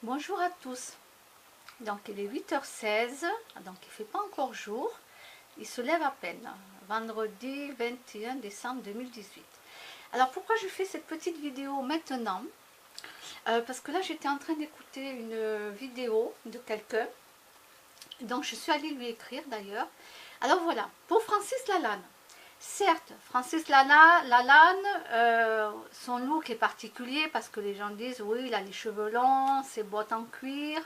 Bonjour à tous. Donc il est 8h16, donc il ne fait pas encore jour. Il se lève à peine. Vendredi 21 décembre 2018. Alors pourquoi je fais cette petite vidéo maintenant? Parce que là j'étais en train d'écouter une vidéo de quelqu'un. Donc je suis allée lui écrire d'ailleurs. Alors voilà, pour Francis Lalanne. Certes, Francis Lalanne, son look est particulier parce que les gens disent oui, il a les cheveux longs, ses bottes en cuir.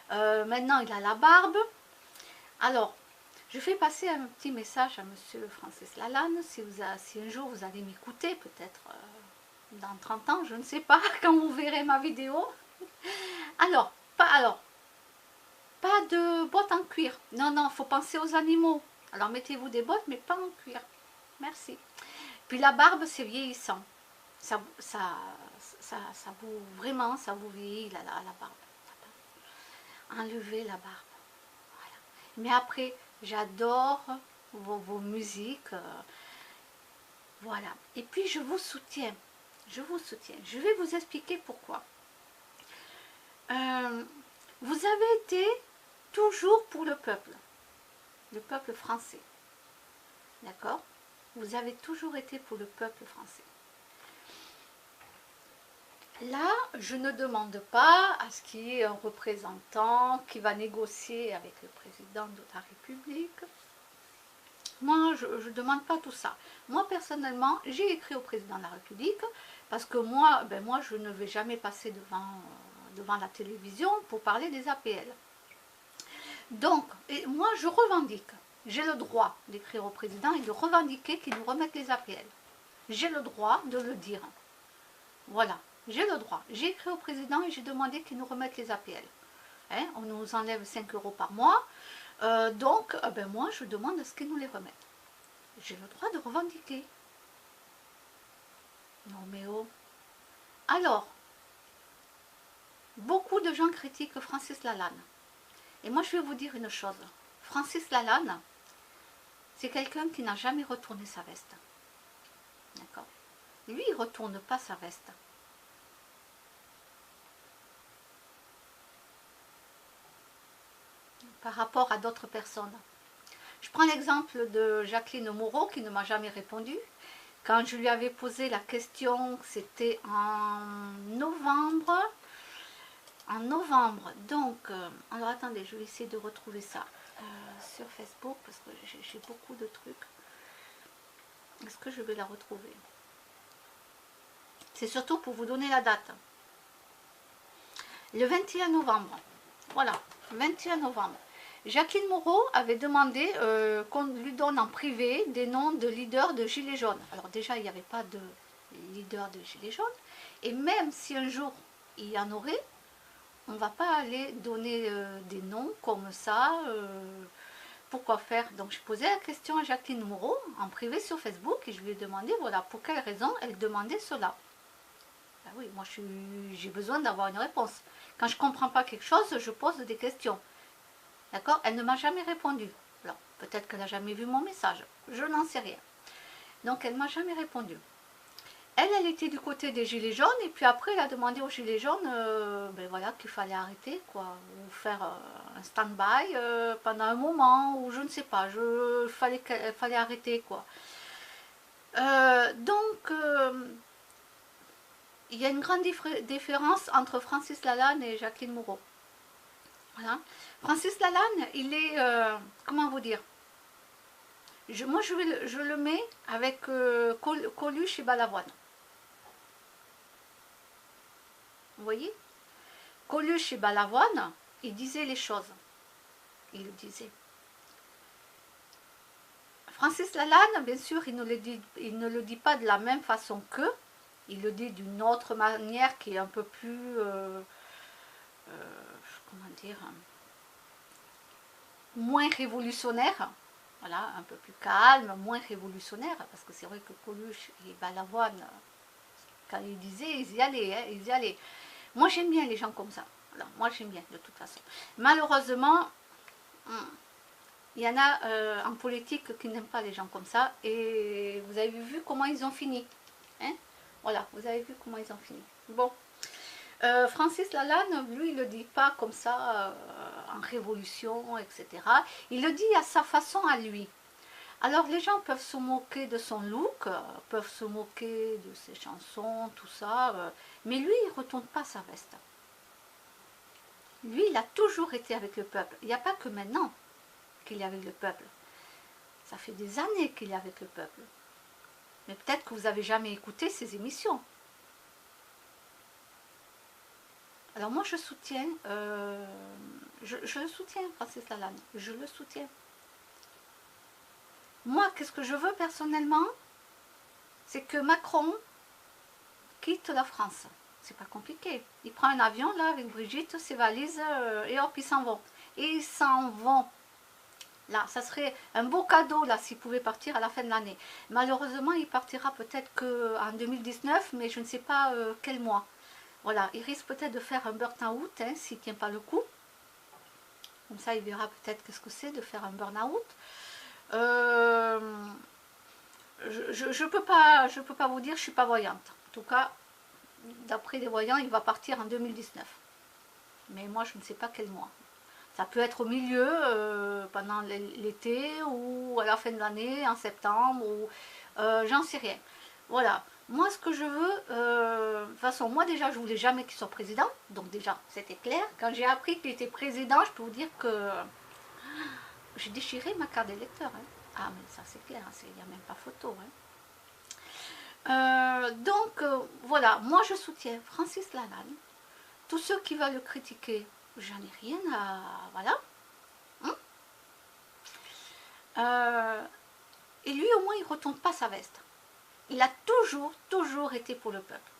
Maintenant, il a la barbe. Alors, je fais passer un petit message à monsieur Francis Lalanne. Si un jour vous allez m'écouter, peut-être dans 30 ans, je ne sais pas, quand vous verrez ma vidéo. Alors, pas de bottes en cuir. Non, non, il faut penser aux animaux. Alors, mettez-vous des bottes, mais pas en cuir. Merci. Puis la barbe, c'est vieillissant. Ça vous, vraiment, ça vous vieillit la barbe. Enlevez la barbe. Voilà. Mais après, j'adore vos musiques. Voilà. Et puis, je vous soutiens. Je vous soutiens. Je vais vous expliquer pourquoi. Vous avez été toujours pour le peuple français. D'accord? Vous avez toujours été pour le peuple français. Là, je ne demande pas à ce qu'il y ait un représentant qui va négocier avec le président de la République. Moi, je ne demande pas tout ça. Moi, personnellement, j'ai écrit au président de la République parce que moi, je ne vais jamais passer devant la télévision pour parler des APL. Donc, moi, je revendique. J'ai le droit d'écrire au président et de revendiquer qu'il nous remette les APL. J'ai le droit de le dire. Voilà, j'ai le droit. J'ai écrit au président et j'ai demandé qu'il nous remette les APL. Hein, on nous enlève 5 € par mois. Donc, moi, je demande à ce qu'ils nous les remettent. J'ai le droit de revendiquer. Non, mais oh. Alors, beaucoup de gens critiquent Francis Lalanne. Et moi, je vais vous dire une chose. Francis Lalanne, c'est quelqu'un qui n'a jamais retourné sa veste. D'accord? Lui, il ne retourne pas sa veste. Par rapport à d'autres personnes. Je prends l'exemple de Jacqueline Moreau qui ne m'a jamais répondu. Quand je lui avais posé la question, c'était en novembre. Donc, alors attendez, je vais essayer de retrouver ça sur Facebook parce que j'ai beaucoup de trucs. Est-ce que je vais la retrouver? C'est surtout pour vous donner la date. Le 21 novembre. Voilà, 21 novembre. Jacqueline Moreau avait demandé qu'on lui donne en privé des noms de leaders de Gilets jaunes. Alors déjà, il n'y avait pas de leader de Gilets jaunes. Et même si un jour il y en aurait, on ne va pas aller donner des noms comme ça. Pourquoi faire? Donc je posais la question à Jacqueline Moreau en privé sur Facebook et je lui ai demandé voilà pour quelle raison elle demandait cela. Ben oui, moi j'ai besoin d'avoir une réponse. Quand je ne comprends pas quelque chose, je pose des questions. D'accord? Elle ne m'a jamais répondu. Alors, peut-être qu'elle n'a jamais vu mon message. Je n'en sais rien. Donc, elle ne m'a jamais répondu. Elle était du côté des gilets jaunes. Et puis après, elle a demandé aux gilets jaunes voilà, qu'il fallait arrêter, quoi. Ou faire un stand-by pendant un moment. Ou je ne sais pas. Il fallait arrêter, quoi. Donc, il y a une grande différence entre Francis Lalanne et Jacqueline Moreau. Voilà. Francis Lalanne, il est, comment vous dire, moi je le mets avec Coluche et Balavoine. Vous voyez? Coluche et Balavoine, ils disaient les choses. Ils le disaient. Francis Lalanne, bien sûr, il ne le dit pas de la même façon qu'eux. Il le dit d'une autre manière qui est un peu plus, comment dire, moins révolutionnaire, voilà, un peu plus calme, moins révolutionnaire, parce que c'est vrai que Coluche et Balavoine, quand ils disaient, ils y allaient, hein, ils y allaient. Moi j'aime bien les gens comme ça, voilà, moi j'aime bien de toute façon. Malheureusement, il y en a en politique qui n'aiment pas les gens comme ça, et vous avez vu comment ils ont fini, hein, voilà, vous avez vu comment ils ont fini. Bon, Francis Lalanne, lui, il ne le dit pas comme ça, en révolution, etc. Il le dit à sa façon à lui. Alors les gens peuvent se moquer de son look, peuvent se moquer de ses chansons, tout ça, mais lui, il ne retourne pas sa veste. Lui, il a toujours été avec le peuple. Il n'y a pas que maintenant qu'il est avec le peuple. Ça fait des années qu'il est avec le peuple. Mais peut-être que vous n'avez jamais écouté ses émissions. Alors moi, je soutiens, je le soutiens, Francis Lalanne. Je le soutiens. Moi, qu'est-ce que je veux personnellement? C'est que Macron quitte la France. C'est pas compliqué. Il prend un avion là avec Brigitte, ses valises et hop, ils s'en vont. Et ils s'en vont. Là, ça serait un beau cadeau là s'il pouvait partir à la fin de l'année. Malheureusement, il partira peut-être qu'en 2019, mais je ne sais pas quel mois. Voilà, il risque peut-être de faire un burn-out hein, s'il ne tient pas le coup. Comme ça, il verra peut-être qu'est-ce que c'est de faire un burn-out. Je peux pas vous dire, je suis pas voyante. En tout cas, d'après les voyants, il va partir en 2019. Mais moi, je ne sais pas quel mois. Ça peut être au milieu, pendant l'été, ou à la fin de l'année, en septembre, ou j'en sais rien. Voilà. Moi, ce que je veux, de toute façon, moi déjà, je voulais jamais qu'il soit président. Donc déjà, c'était clair. Quand j'ai appris qu'il était président, je peux vous dire que j'ai déchiré ma carte d'électeur. Hein. Ah, mais ça c'est clair, il n'y a même pas photo. Hein. Voilà, moi je soutiens Francis Lalanne. Tous ceux qui veulent le critiquer, j'en ai rien à... Voilà. Et lui au moins il ne retourne pas sa veste. Il a toujours été pour le peuple.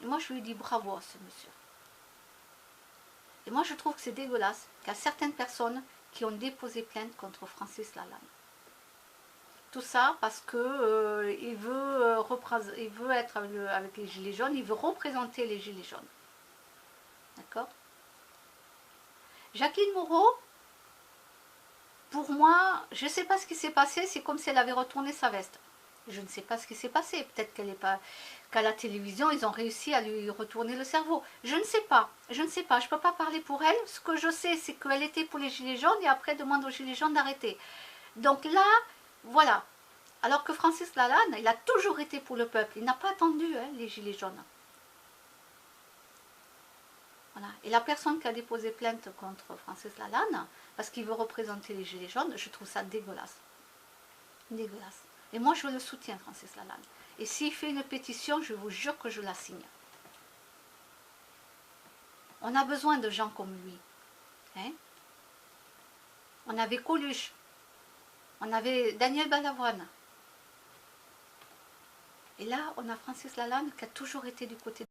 Et moi je lui dis bravo à ce monsieur. Et moi je trouve que c'est dégueulasse qu'il y a certaines personnes qui ont déposé plainte contre Francis Lalanne. Tout ça parce que il veut être avec les gilets jaunes, il veut représenter les gilets jaunes. D'accord? Jacqueline Moreau, pour moi, je ne sais pas ce qui s'est passé, c'est comme si elle avait retourné sa veste. Je ne sais pas ce qui s'est passé, peut-être qu'elle n'est pas... qu'à la télévision, ils ont réussi à lui retourner le cerveau. Je ne sais pas, je ne peux pas parler pour elle. Ce que je sais, c'est qu'elle était pour les gilets jaunes et après demande aux gilets jaunes d'arrêter. Donc là, voilà. Alors que Francis Lalanne, il a toujours été pour le peuple. Il n'a pas attendu hein, les gilets jaunes. Voilà. Et la personne qui a déposé plainte contre Francis Lalanne, parce qu'il veut représenter les gilets jaunes, je trouve ça dégueulasse. Dégueulasse. Et moi, je le soutiens, Francis Lalanne. Et s'il fait une pétition, je vous jure que je la signe. On a besoin de gens comme lui. Hein? On avait Coluche. On avait Daniel Balavoine. Et là, on a Francis Lalanne qui a toujours été du côté